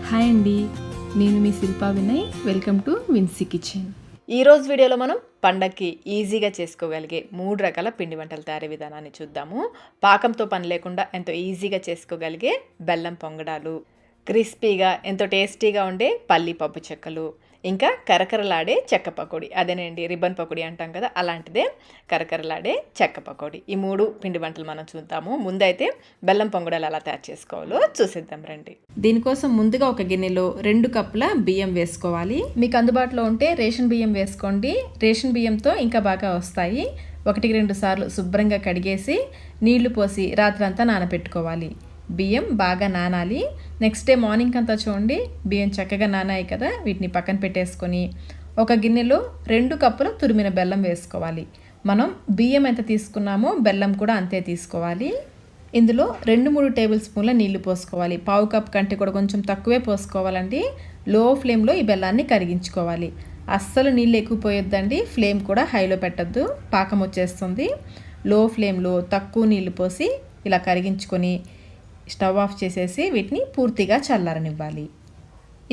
Hi అండి, నేను మీ Shilpa Vinay. Welcome to Vincy kitchen. ఈరోజు వీడియోలో మనం పండక్కి ఈజీగా చేసుకోగలిగే 3 రకాల పిండి వంటల తయారీ విధానాన్ని చూద్దాము. పాకంతో పని లేకుండా ఎంతో ఈజీగా చేసుకోగలిగే బెల్లం పొంగడాలు, క్రిస్పీగా ఎంతో టేస్టీగా ఉండే పల్లి పప్పు చెక్కలు, ఇంకా కరకరలాడే చెక్క పకోడీ. అదేనండి రిబ్బన్ పకోడీ అంటాం కదా, అలాంటిదే కరకరలాడే చెక్క పకోడీ. ఈ 3 పిండి వంటలు మనం చూద్దాము. ముందైతే బెల్లం పొంగడాలు ఎలా తయారు చేసుకోవాలో చూసేద్దాం రండి. దీనికోసం ముందుగా ఒక గిన్నెలో 2 కప్పుల బియ్యం వేసుకోవాలి. మీకు అందుబాటులో ఉంటే రేషన్ బియ్యం వేసుకోండి. రేషన్ బియ్యంతో ఇంకా బాగా వస్తాయి. 1-2 సార్లు శుభ్రంగా కడిగేసి నీళ్లు పోసి రాత్రంతా నానబెట్టుకోవాలి. బియ్యం బాగా నానాలి. నెక్స్ట్ డే మార్నింగ్ అంతా చూడండి బియ్యం చక్కగా నానాయి కదా, వీటిని పక్కన పెట్టేసుకొని ఒక గిన్నెలో 2 కప్పుల తురిమిన బెల్లం వేసుకోవాలి. మనం బియ్యం ఎంత తీసుకున్నామో బెల్లం కూడా అంతే తీసుకోవాలి. ఇందులో 2-3 టేబుల్ స్పూన్ల నీళ్లు పోసుకోవాలి. పావు కప్ కంటే కూడా కొంచెం తక్కువే పోసుకోవాలండి. లో ఫ్లేమ్లో ఈ బెల్లాన్ని కరిగించుకోవాలి. అస్సలు నీళ్ళు ఎక్కువ పోయొద్దండి, ఫ్లేమ్ కూడా హైలో పెట్టద్దు, పాకం వచ్చేస్తుంది. లో ఫ్లేమ్లో తక్కువ నీళ్లు పోసి ఇలా కరిగించుకొని స్టవ్ ఆఫ్ చేసేసి వీటిని పూర్తిగా చల్లారనివ్వాలి.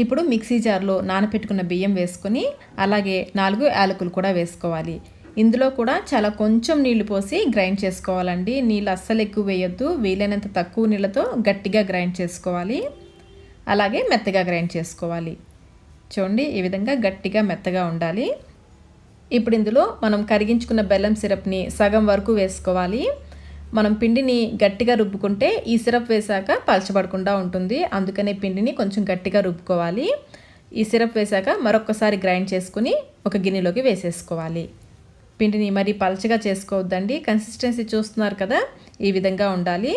ఇప్పుడు మిక్సీ జార్లో నానపెట్టుకున్న బియ్యం వేసుకొని అలాగే 4 యాలకులు కూడా వేసుకోవాలి. ఇందులో కూడా చాలా కొంచెం నీళ్లు పోసి గ్రైండ్ చేసుకోవాలండి. నీళ్ళు అస్సలు ఎక్కువ వేయొద్దు, వీలైనంత తక్కువ నీళ్ళతో గట్టిగా గ్రైండ్ చేసుకోవాలి. అలాగే మెత్తగా గ్రైండ్ చేసుకోవాలి. చూడండి ఈ విధంగా గట్టిగా మెత్తగా ఉండాలి. ఇప్పుడు ఇందులో మనం కరిగించుకున్న బెల్లం సిరప్ని సగం వరకు వేసుకోవాలి. మనం పిండిని గట్టిగా రుబ్బుకుంటే ఈ సిరప్ వేసాక పలచబడకుండా ఉంటుంది, అందుకనే పిండిని కొంచెం గట్టిగా రుబ్బుకోవాలి. ఈ సిరప్ వేసాక మరొకసారి గ్రైండ్ చేసుకుని ఒక గిన్నెలోకి వేసేసుకోవాలి. పిండిని మరీ పలచగా చేసుకోవద్దండి, కన్సిస్టెన్సీ చూస్తున్నారు కదా, ఈ విధంగా ఉండాలి.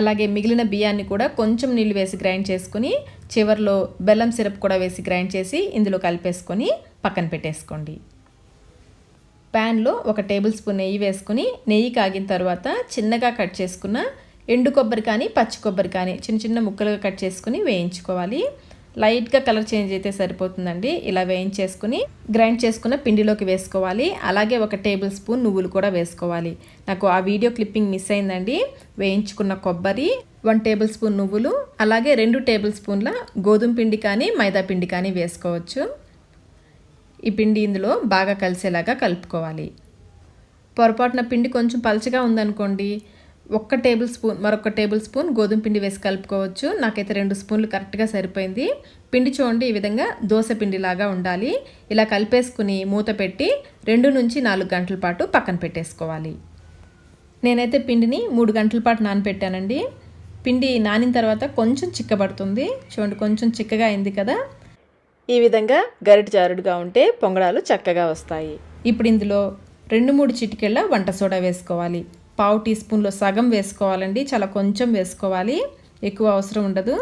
అలాగే మిగిలిన బియ్యాన్ని కూడా కొంచెం నీళ్ళు వేసి గ్రైండ్ చేసుకుని చివరిలో బెల్లం సిరప్ కూడా వేసి గ్రైండ్ చేసి ఇందులో కలిపేసుకొని పక్కన పెట్టేసుకోండి. ప్యాన్లో 1 టేబుల్ స్పూన్ నెయ్యి వేసుకుని నెయ్యి కాగిన తర్వాత చిన్నగా కట్ చేసుకున్న ఎండు కొబ్బరి కానీ పచ్చి కొబ్బరి కానీ చిన్న చిన్న ముక్కలుగా కట్ చేసుకుని వేయించుకోవాలి. లైట్గా కలర్ చేంజ్ అయితే సరిపోతుందండి. ఇలా వేయించేసుకుని గ్రైండ్ చేసుకున్న పిండిలోకి వేసుకోవాలి. అలాగే 1 టేబుల్ స్పూన్ నువ్వులు కూడా వేసుకోవాలి. నాకు ఆ వీడియో క్లిప్పింగ్ మిస్ అయిందండి. వేయించుకున్న కొబ్బరి, 1 టేబుల్ స్పూన్ నువ్వులు, అలాగే 2 టేబుల్ స్పూన్ల గోధుమ పిండి కానీ మైదా పిండి కానీ వేసుకోవచ్చు. ఈ పిండి ఇందులో బాగా కలిసేలాగా కలుపుకోవాలి. పొరపాటున పిండి కొంచెం పలచగా ఉందనుకోండి, 1 టేబుల్ స్పూన్ మరొక టేబుల్ స్పూన్ గోధుమ పిండి వేసి కలుపుకోవచ్చు. నాకైతే 2 స్పూన్లు కరెక్ట్గా సరిపోయింది. పిండి చూడండి ఈ విధంగా దోశ పిండిలాగా ఉండాలి. ఇలా కలిపేసుకుని మూత పెట్టి 2 నుంచి 4 గంటల పాటు పక్కన పెట్టేసుకోవాలి. నేనైతే పిండిని 3 గంటల పాటు నానబెట్టానండి. పిండి నానిన తర్వాత కొంచెం చిక్కబడుతుంది. చూడండి కొంచెం చిక్కగా అయింది కదా, ఈ విధంగా గరిటె జారుడుగా ఉంటే పొంగడాలు చక్కగా వస్తాయి. ఇప్పుడు ఇందులో 2-3 చిటికెళ్ళ వంట సోడా వేసుకోవాలి. పావు టీ స్పూన్లో సగం వేసుకోవాలండి, చాలా కొంచెం వేసుకోవాలి, ఎక్కువ అవసరం ఉండదు.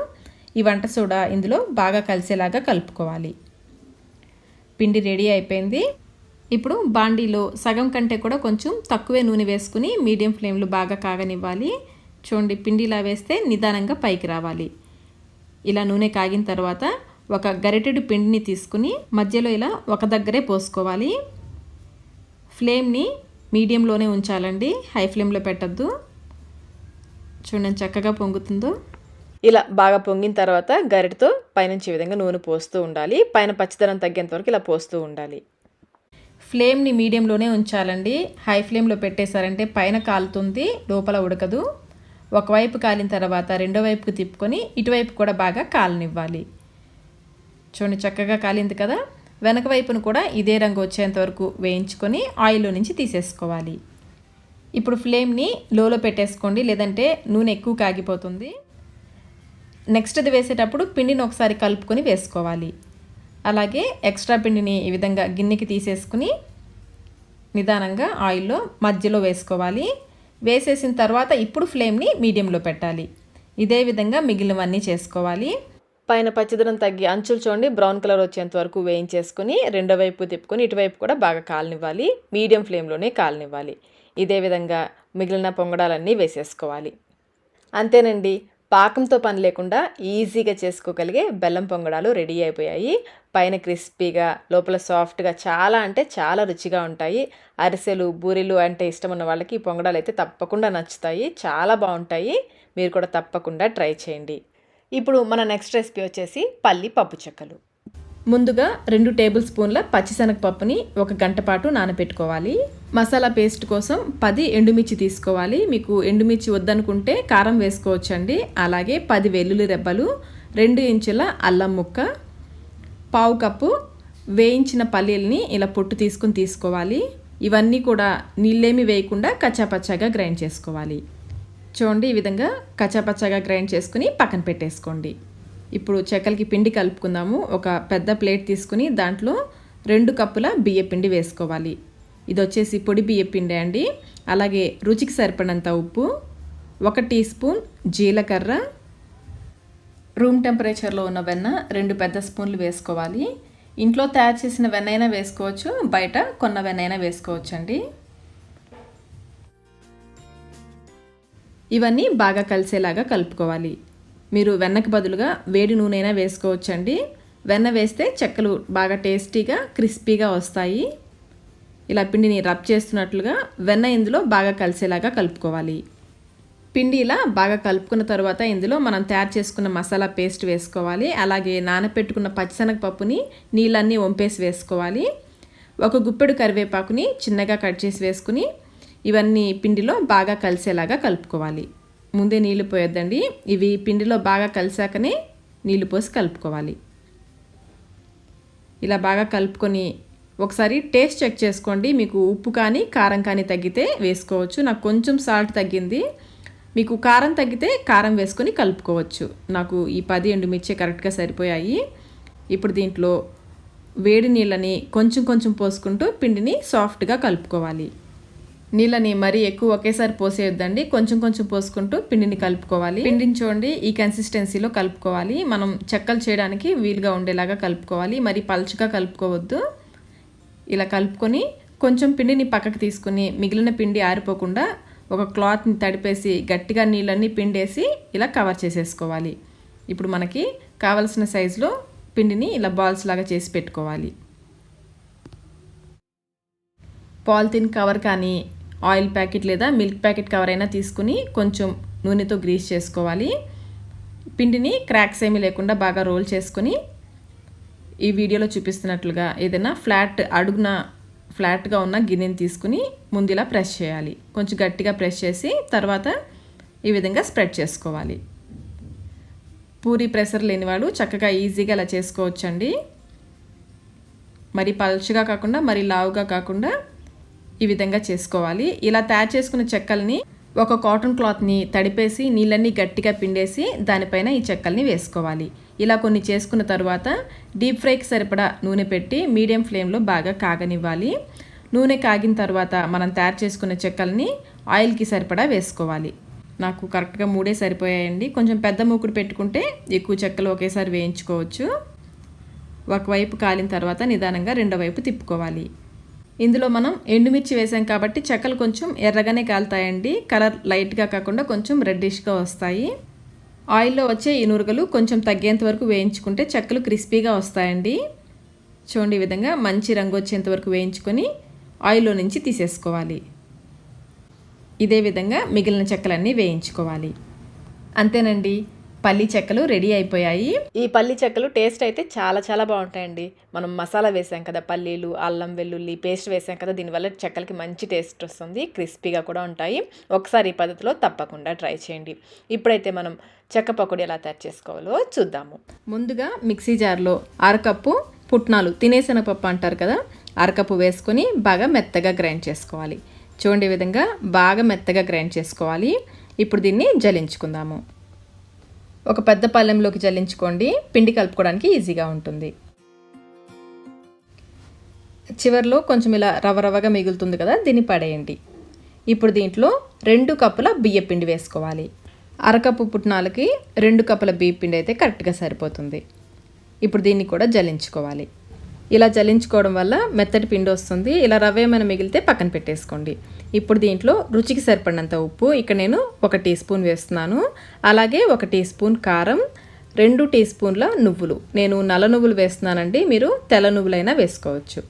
ఈ వంట సోడా ఇందులో బాగా కలిసేలాగా కలుపుకోవాలి. పిండి రెడీ అయిపోయింది. ఇప్పుడు బాండీలో సగం కంటే కూడా కొంచెం తక్కువే నూనె వేసుకుని మీడియం ఫ్లేమ్లో బాగా కాగనివ్వాలి. చూడండి పిండి ఇలా వేస్తే నిదానంగా పైకి రావాలి. ఇలా నూనె కాగిన తర్వాత ఒక గరిటెడు పిండిని తీసుకుని మధ్యలో ఇలా ఒక దగ్గరే పోసుకోవాలి. ఫ్లేమ్ని మీడియంలోనే ఉంచాలండి, హై ఫ్లేమ్లో పెట్టద్దు. చూడండి చక్కగా పొంగుతుందో. ఇలా బాగా పొంగిన తర్వాత గరిటెతో పైనుంచి ఈ విధంగా నూనె పోస్తూ ఉండాలి. పైన పచ్చిదనం తగ్గేంత వరకు ఇలా పోస్తూ ఉండాలి. ఫ్లేమ్ని మీడియంలోనే ఉంచాలండి. హై ఫ్లేమ్లో పెట్టేశారంటే పైన కాలుతుంది, లోపల ఉడకదు. ఒకవైపు కాలిన తర్వాత రెండో వైపుకు తిప్పుకొని ఇటువైపు కూడా బాగా కాలనివ్వాలి. చూడండి చక్కగా కాలింది కదా, వెనక వైపును కూడా ఇదే రంగు వచ్చేంత వరకు వేయించుకొని ఆయిల్లో నుంచి తీసేసుకోవాలి. ఇప్పుడు ఫ్లేమ్ని లోలో పెట్టేసుకోండి, లేదంటే నూనె ఎక్కువ కాగిపోతుంది. నెక్స్ట్ అది వేసేటప్పుడు పిండిని ఒకసారి కలుపుకొని వేసుకోవాలి. అలాగే ఎక్స్ట్రా పిండిని ఈ విధంగా గిన్నెకి తీసేసుకుని నిదానంగా ఆయిల్లో మధ్యలో వేసుకోవాలి. వేసేసిన తర్వాత ఇప్పుడు ఫ్లేమ్ని మీడియంలో పెట్టాలి. ఇదే విధంగా మిగిలినవన్నీ చేసుకోవాలి. పైన పచ్చిదనం తగ్గి అంచులు చూడండి బ్రౌన్ కలర్ వచ్చేంత వరకు వేయించేసుకుని రెండో వైపు తిప్పుకొని ఇటువైపు కూడా బాగా కాలనివ్వాలి. మీడియం ఫ్లేమ్లోనే కాలనివ్వాలి. ఇదే విధంగా మిగిలిన పొంగడాలన్నీ వేసేసుకోవాలి. అంతేనండి, పాకంతో పని లేకుండా ఈజీగా చేసుకోగలిగే బెల్లం పొంగడాలు రెడీ అయిపోయాయి. పైన క్రిస్పీగా లోపల సాఫ్ట్గా చాలా అంటే చాలా రుచిగా ఉంటాయి. అరిసెలు బూరెలు అంటే ఇష్టం ఉన్న వాళ్ళకి ఈ పొంగడాలు అయితే తప్పకుండా నచ్చుతాయి, చాలా బాగుంటాయి. మీరు కూడా తప్పకుండా ట్రై చేయండి. ఇప్పుడు మన నెక్స్ట్ రెసిపీ వచ్చేసి పల్లి పప్పు చెక్కలు. ముందుగా 2 టేబుల్ స్పూన్ల పచ్చిశనగపప్పుని 1 గంట పాటు నానబెట్టుకోవాలి. మసాలా పేస్ట్ కోసం 10 ఎండుమిర్చి తీసుకోవాలి. మీకు ఎండుమిర్చి వద్దనుకుంటే కారం వేసుకోవచ్చండి. అలాగే 10 వెల్లుల్లి రెబ్బలు, 2 ఇంచుల అల్లం ముక్క, పావు కప్పు వేయించిన పల్లీలని ఇలా పొట్టు తీసుకుని తీసుకోవాలి. ఇవన్నీ కూడా నీళ్ళేమి వేయకుండా కచ్చాపచ్చాగా గ్రైండ్ చేసుకోవాలి. చూడండి, ఈ విధంగా కచ్చాపచ్చాగా గ్రైండ్ చేసుకుని పక్కన పెట్టేసుకోండి. ఇప్పుడు చెక్కలకి పిండి కలుపుకుందాము. ఒక పెద్ద ప్లేట్ తీసుకుని దాంట్లో 2 కప్పుల బియ్యపిండి వేసుకోవాలి. ఇది వచ్చేసి పొడి బియ్యపిండి అండి. అలాగే రుచికి సరిపడినంత ఉప్పు, 1 టీ స్పూన్ జీలకర్ర, రూమ్ టెంపరేచర్లో ఉన్న వెన్న 2 పెద్ద స్పూన్లు వేసుకోవాలి. ఇంట్లో తయారు చేసిన వెన్న అయినా వేసుకోవచ్చు, బయట కొన్న వెన్న అయినా వేసుకోవచ్చు అండి. ఇవన్నీ బాగా కలిసేలాగా కలుపుకోవాలి. మీరు వెన్నకి బదులుగా వేడి నూనె అయినా వేసుకోవచ్చండి. వెన్న వేస్తే చెక్కలు బాగా టేస్టీగా క్రిస్పీగా వస్తాయి. ఇలా పిండిని రబ్ చేస్తున్నట్లుగా వెన్న ఇందులో బాగా కలిసేలాగా కలుపుకోవాలి. పిండి ఇలా బాగా కలుపుకున్న తర్వాత ఇందులో మనం తయారు చేసుకున్న మసాలా పేస్ట్ వేసుకోవాలి. అలాగే నానబెట్టుకున్న పచ్చిశనగపప్పుని నీళ్ళన్నీ వంపేసి వేసుకోవాలి. 1 గుప్పెడు కరివేపాకుని చిన్నగా కట్ చేసి వేసుకుని ఇవన్నీ పిండిలో బాగా కలిసేలాగా కలుపుకోవాలి. ముందే నీళ్లు పోయొద్దండి. ఇవి పిండిలో బాగా కలిసాకనే నీళ్లు పోసి కలుపుకోవాలి. ఇలా బాగా కలుపుకొని ఒకసారి టేస్ట్ చెక్ చేసుకోండి. మీకు ఉప్పు కానీ కారం కానీ తగ్గితే వేసుకోవచ్చు. నాకు కొంచెం సాల్ట్ తగ్గింది. మీకు కారం తగ్గితే కారం వేసుకొని కలుపుకోవచ్చు. నాకు ఈ 10 ఎండుమిర్చి కరెక్ట్గా సరిపోయాయి. ఇప్పుడు దీంట్లో వేడి నీళ్ళని కొంచెం కొంచెం పోసుకుంటూ పిండిని సాఫ్ట్గా కలుపుకోవాలి. నీళ్ళని మరీ ఎక్కువ ఒకేసారి పోసేయొద్దండి. కొంచెం కొంచెం పోసుకుంటూ పిండిని కలుపుకోవాలి. పిండిని చూడండి, ఈ కన్సిస్టెన్సీలో కలుపుకోవాలి. మనం చెక్కలు చేయడానికి వీలుగా ఉండేలాగా కలుపుకోవాలి. మరి పలుచగా కలుపుకోవద్దు. ఇలా కలుపుకొని కొంచెం పిండిని పక్కకు తీసుకుని మిగిలిన పిండి ఆరిపోకుండా ఒక క్లాత్ని తడిపేసి గట్టిగా నీళ్ళన్నీ పిండేసి ఇలా కవర్ చేసేసుకోవాలి. ఇప్పుడు మనకి కావలసిన సైజులో పిండిని ఇలా బాల్స్ లాగా చేసి పెట్టుకోవాలి. పాలిథిన్ కవర్ కానీ ఆయిల్ ప్యాకెట్ లేదా మిల్క్ ప్యాకెట్ కవర్ అయినా తీసుకుని కొంచెం నూనెతో గ్రీస్ చేసుకోవాలి. పిండిని క్రాక్స్ ఏమీ లేకుండా బాగా రోల్ చేసుకొని ఈ వీడియోలో చూపిస్తున్నట్లుగా ఏదైనా అడుగున ఫ్లాట్గా ఉన్న గిన్నెని తీసుకుని ముందు ఇలా ప్రెస్ చేయాలి. కొంచెం గట్టిగా ప్రెస్ చేసి తర్వాత ఈ విధంగా స్ప్రెడ్ చేసుకోవాలి. పూరి ప్రెషర్ లేనివాడు చక్కగా ఈజీగా ఇలా చేసుకోవచ్చండి. మరి పలుచగా కాకుండా మరి లావుగా కాకుండా ఈ విధంగా చేసుకోవాలి. ఇలా తయారు చేసుకున్న చెక్కల్ని ఒక కాటన్ క్లాత్ని తడిపేసి నీళ్ళన్నీ గట్టిగా పిండేసి దానిపైన ఈ చెక్కల్ని వేసుకోవాలి. ఇలా కొన్ని చేసుకున్న తర్వాత డీప్ ఫ్రైకి సరిపడా నూనె పెట్టి మీడియం ఫ్లేమ్లో బాగా కాగనివ్వాలి. నూనె కాగిన తర్వాత మనం తయారు చేసుకున్న చెక్కల్ని ఆయిల్కి సరిపడా వేసుకోవాలి. నాకు కరెక్ట్గా 3 సరిపోయాయండి. కొంచెం పెద్ద మూకుడు పెట్టుకుంటే ఎక్కువ చెక్కలు ఒకేసారి వేయించుకోవచ్చు. ఒకవైపు కాలిన తర్వాత నిదానంగా రెండో వైపు తిప్పుకోవాలి. ఇందులో మనం ఎండుమిర్చి వేసాం కాబట్టి చెక్కలు కొంచెం ఎర్రగానే కాలుతాయండి. కలర్ లైట్గా కాకుండా కొంచెం రెడ్డిష్గా వస్తాయి. ఆయిల్లో వచ్చే ఈ నురగలు కొంచెం తగ్గేంత వరకు వేయించుకుంటే చెక్కలు క్రిస్పీగా వస్తాయండి. చూడండి, ఈ విధంగా మంచి రంగు వచ్చేంత వరకు వేయించుకొని ఆయిల్లో నుంచి తీసేసుకోవాలి. ఇదే విధంగా మిగిలిన చెక్కలన్నీ వేయించుకోవాలి. అంతేనండి, పల్లి చెక్కలు రెడీ అయిపోయాయి. ఈ పల్లి చెక్కలు టేస్ట్ అయితే చాలా చాలా బాగుంటాయండి. మనం మసాలా వేసాం కదా, పల్లీలు, అల్లం వెల్లుల్లి పేస్ట్ వేసాం కదా, దీనివల్ల చెక్కలకి మంచి టేస్ట్ వస్తుంది. క్రిస్పీగా కూడా ఉంటాయి. ఒకసారి ఈ పద్ధతిలో తప్పకుండా ట్రై చేయండి. ఇప్పుడైతే మనం చెక్క పకోడీ ఎలా తయారు చేసుకోవాలో చూద్దాము. ముందుగా మిక్సీ జార్లో 1/2 కప్పు పుట్నాలు, తినేశనగపప్పు అంటారు కదా, 1/2 కప్పు వేసుకొని బాగా మెత్తగా గ్రైండ్ చేసుకోవాలి. చూడండి, ఈ విధంగా బాగా మెత్తగా గ్రైండ్ చేసుకోవాలి. ఇప్పుడు దీన్ని జల్లించుకుందాము. ఒక పెద్ద పళ్ళెంలోకి జల్లించుకోండి. పిండి కలుపుకోవడానికి ఈజీగా ఉంటుంది. చివరిలో కొంచెం ఇలా రవ్వగా మిగులుతుంది కదా, దీన్ని పడేయండి. ఇప్పుడు దీంట్లో 2 కప్పుల బియ్య పిండి వేసుకోవాలి. 1/2 కప్పు పుట్నాలకి 2 కప్పుల బియ్య పిండి అయితే కరెక్ట్గా సరిపోతుంది. ఇప్పుడు దీన్ని కూడా జల్లించుకోవాలి. ఇలా జల్లించుకోవడం వల్ల మెత్తటి పిండి వస్తుంది. ఇలా రవ్వ ఏమైనా మిగిలితే పక్కన పెట్టేసుకోండి. ఇప్పుడు దీంట్లో రుచికి సరిపడినంత ఉప్పు, ఇక్కడ నేను 1 టీ స్పూన్ వేస్తున్నాను. అలాగే 1 టీ స్పూన్ కారం, 2 టీ స్పూన్ల నువ్వులు. నేను నల్ల నువ్వులు వేస్తున్నానండి, మీరు తెల్ల నువ్వులైనా వేసుకోవచ్చు.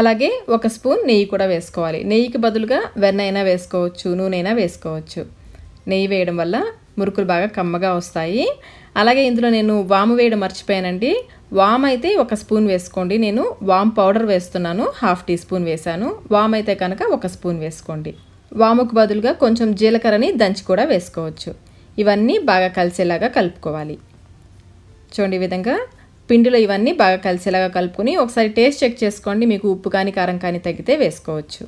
అలాగే 1 స్పూన్ నెయ్యి కూడా వేసుకోవాలి. నెయ్యికి బదులుగా వెన్న అయినా వేసుకోవచ్చు, నూనె అయినా వేసుకోవచ్చు. నెయ్యి వేయడం వల్ల మురుకులు బాగా కమ్మగా వస్తాయి. అలాగే ఇందులో నేను వాము వేయడం మర్చిపోయానండి. వామ్ అయితే 1 స్పూన్ వేసుకోండి. నేను వామ్ పౌడర్ వేస్తున్నాను, 1/2 టీ స్పూన్ వేసాను. వామ్ అయితే కనుక 1 స్పూన్ వేసుకోండి. వాముకు బదులుగా కొంచెం జీలకర్రని దంచి కూడా వేసుకోవచ్చు. ఇవన్నీ బాగా కలిసేలాగా కలుపుకోవాలి. చూడండి, ఈ విధంగా పిండిలో ఇవన్నీ బాగా కలిసేలాగా కలుపుకొని ఒకసారి టేస్ట్ చెక్ చేసుకోండి. మీకు ఉప్పు కానీ కారం కానీ తగ్గితే వేసుకోవచ్చు.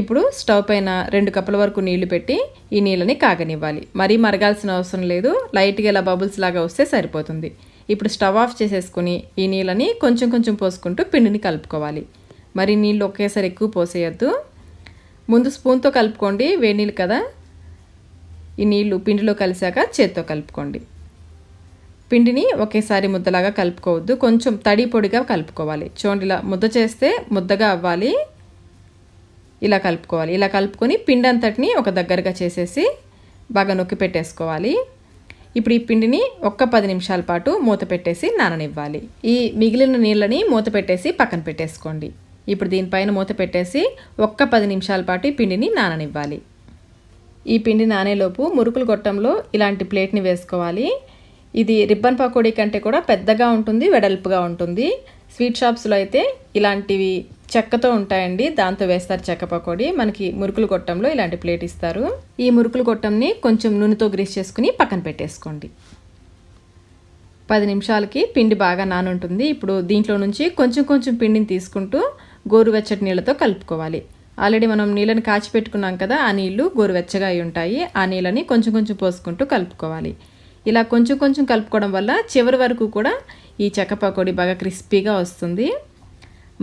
ఇప్పుడు స్టవ్ పైన 2 కప్పుల వరకు నీళ్లు పెట్టి ఈ నీళ్ళని కాగనివ్వాలి. మరీ మరగాల్సిన అవసరం లేదు, లైట్గా ఇలా బబుల్స్ లాగా వస్తే సరిపోతుంది. ఇప్పుడు స్టవ్ ఆఫ్ చేసేసుకుని ఈ నీళ్ళని కొంచెం కొంచెం పోసుకుంటూ పిండిని కలుపుకోవాలి. మరి నీళ్ళు ఒకేసారి ఎక్కువ పోసేయద్దు. ముందు స్పూన్తో కలుపుకోండి, వేడి నీళ్ళు కదా. ఈ నీళ్లు పిండిలో కలిసాక చేత్తో కలుపుకోండి. పిండిని ఒకేసారి ముద్దలాగా కలుపుకోవద్దు, కొంచెం తడి పొడిగా కలుపుకోవాలి. చూడండి, ఇలా ముద్ద చేస్తే ముద్దగా అవ్వాలి. ఇలా కలుపుకోవాలి. ఇలా కలుపుకొని పిండి అంతటిని ఒక దగ్గరగా చేసేసి బాగా నొక్కి పెట్టేసుకోవాలి. ఇప్పుడు ఈ పిండిని 10 నిమిషాల పాటు మూత పెట్టేసి నాననివ్వాలి. ఈ మిగిలిన నీళ్ళని మూత పెట్టేసి పక్కన పెట్టేసుకోండి. ఇప్పుడు దీనిపైన మూత పెట్టేసి 10 నిమిషాల పాటు ఈ పిండిని నాననివ్వాలి. ఈ పిండి నానేలోపు మురుకులు గొట్టంలో ఇలాంటి ప్లేట్ని వేసుకోవాలి. ఇది రిబ్బన్ పకోడీ కంటే కూడా పెద్దగా ఉంటుంది, వెడల్పుగా ఉంటుంది. స్వీట్ షాప్స్లో అయితే ఇలాంటివి చెక్కతో ఉంటాయండి, దాంతో వేస్తారు చెక్క పకోడీ. మనకి మురుకులు గొట్టంలో ఇలాంటి ప్లేట్ ఇస్తారు. ఈ మురుకులు గొట్టంని కొంచెం నూనెతో గ్రీస్ చేసుకుని పక్కన పెట్టేసుకోండి. 10 నిమిషాలకి పిండి బాగా నానుంటుంది. ఇప్పుడు దీంట్లో నుంచి కొంచెం కొంచెం పిండిని తీసుకుంటూ గోరువెచ్చటి నీళ్ళతో కలుపుకోవాలి. ఆల్రెడీ మనం నీళ్ళని కాచి పెట్టుకున్నాం కదా, ఆ నీళ్లు గోరువెచ్చగా అయి ఉంటాయి. ఆ నీళ్ళని కొంచెం కొంచెం పోసుకుంటూ కలుపుకోవాలి. ఇలా కొంచెం కొంచెం కలుపుకోవడం వల్ల చివరి వరకు కూడా ఈ చెక్క పకోడీ బాగా క్రిస్పీగా వస్తుంది.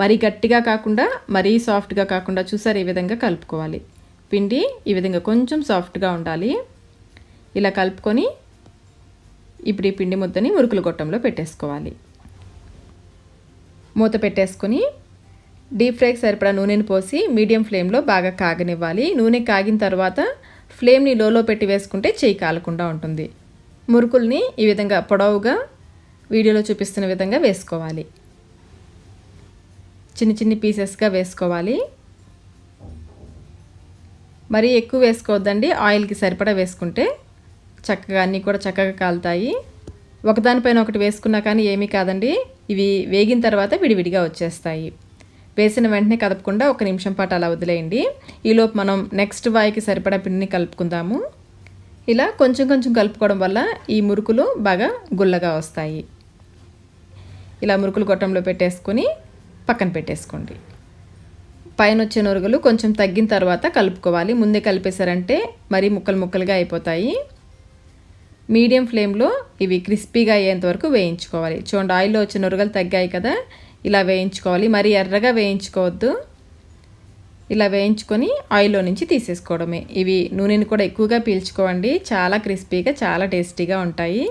మరీ గట్టిగా కాకుండా మరీ సాఫ్ట్గా కాకుండా చూసారు, ఈ విధంగా కలుపుకోవాలి. పిండి ఈ విధంగా కొంచెం సాఫ్ట్గా ఉండాలి. ఇలా కలుపుకొని ఇప్పుడు ఈ పిండి ముద్దని మురుకుల గొట్టంలో పెట్టేసుకోవాలి. మూత పెట్టేసుకొని డీప్ ఫ్రైకి సరిపడా నూనెని పోసి మీడియం ఫ్లేమ్లో బాగా కాగనివ్వాలి. నూనె కాగిన తర్వాత ఫ్లేమ్ని లోలో పెట్టి వేసుకుంటే చేయి కాలకుండా ఉంటుంది. మురుకుల్ని ఈ విధంగా పొడవుగా వీడియోలో చూపిస్తున్న విధంగా వేసుకోవాలి. చిన్న చిన్న పీసెస్గా వేసుకోవాలి. మరీ ఎక్కువ వేసుకోవద్దండి, ఆయిల్కి సరిపడా వేసుకుంటే చక్కగా అన్నీ కూడా చక్కగా కాలుతాయి. ఒకదానిపైన ఒకటి వేసుకున్నా కానీ ఏమీ కాదండి, ఇవి వేగిన తర్వాత విడివిడిగా వచ్చేస్తాయి. వేసిన వెంటనే కదపకుండా 1 నిమిషం పాటు అలా వదిలేయండి. ఈలోపు మనం నెక్స్ట్ వాయికి సరిపడా పిండిని కలుపుకుందాము. ఇలా కొంచెం కొంచెం కలుపుకోవడం వల్ల ఈ మురుకులు బాగా గుల్లగా వస్తాయి. ఇలా మురుకులు గొట్టంలో పెట్టేసుకొని పక్కన పెట్టేసుకోండి. పైన వచ్చే నురుగులు కొంచెం తగ్గిన తర్వాత కలుపుకోవాలి. ముందే కలిపేశారంటే మరీ ముక్కలు ముక్కలుగా అయిపోతాయి. మీడియం ఫ్లేమ్లో ఇవి క్రిస్పీగా అయ్యేంత వరకు వేయించుకోవాలి. చూడండి, ఆయిల్లో వచ్చే నురుగులు తగ్గాయి కదా, ఇలా వేయించుకోవాలి. మరీ ఎర్రగా వేయించుకోవద్దు. ఇలా వేయించుకొని ఆయిల్లో నుంచి తీసేసుకోవడమే. ఇవి నూనెని కూడా ఎక్కువగా పీల్చుకోవండి, చాలా క్రిస్పీగా చాలా టేస్టీగా ఉంటాయి.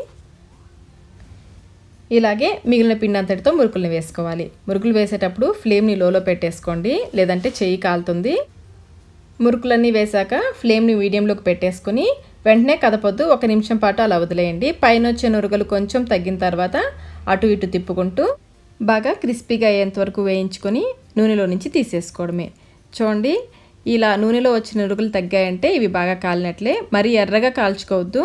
ఇలాగే మిగిలిన పిండి అంతటితో మురుకుల్ని వేసుకోవాలి. మురుకులు వేసేటప్పుడు ఫ్లేమ్ని లోలో పెట్టేసుకోండి, లేదంటే చెయ్యి కాలుతుంది. మురుకులన్నీ వేశాక ఫ్లేమ్ని మీడియంలోకి పెట్టేసుకుని వెంటనే కదపొద్దు, 1 నిమిషం పాటు అలా వదిలేయండి. పైన వచ్చే నురుగులు కొంచెం తగ్గిన తర్వాత అటు ఇటు తిప్పుకుంటూ బాగా క్రిస్పీగా అయ్యేంత వరకు వేయించుకొని నూనెలో నుంచి తీసేసుకోవడమే. చూడండి, ఇలా నూనెలో వచ్చిన నురుగులు తగ్గాయంటే ఇవి బాగా కాలినట్లే. మరీ ఎర్రగా కాల్చుకోవద్దు.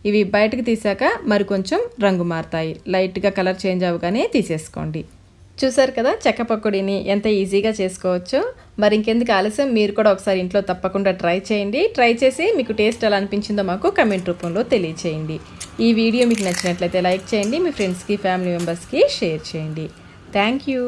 ఇవి బయటకు తీసాక మరి కొంచెం రంగు మారుతాయి, లైట్గా కలర్ చేంజ్ అవ్వగానే తీసేసుకోండి. చూసారు కదా చెక్క పకోడీని ఎంత ఈజీగా చేసుకోవచ్చో. మరి ఇంకెందుకు ఆలస్యం, మీరు కూడా ఒకసారి ఇంట్లో తప్పకుండా ట్రై చేయండి. ట్రై చేసి మీకు టేస్ట్ ఎలా అనిపించిందో మాకు కమెంట్ రూపంలో తెలియచేయండి. ఈ వీడియో మీకు నచ్చినట్లయితే లైక్ చేయండి, మీ ఫ్రెండ్స్కి ఫ్యామిలీ మెంబర్స్కి షేర్ చేయండి. Thank you.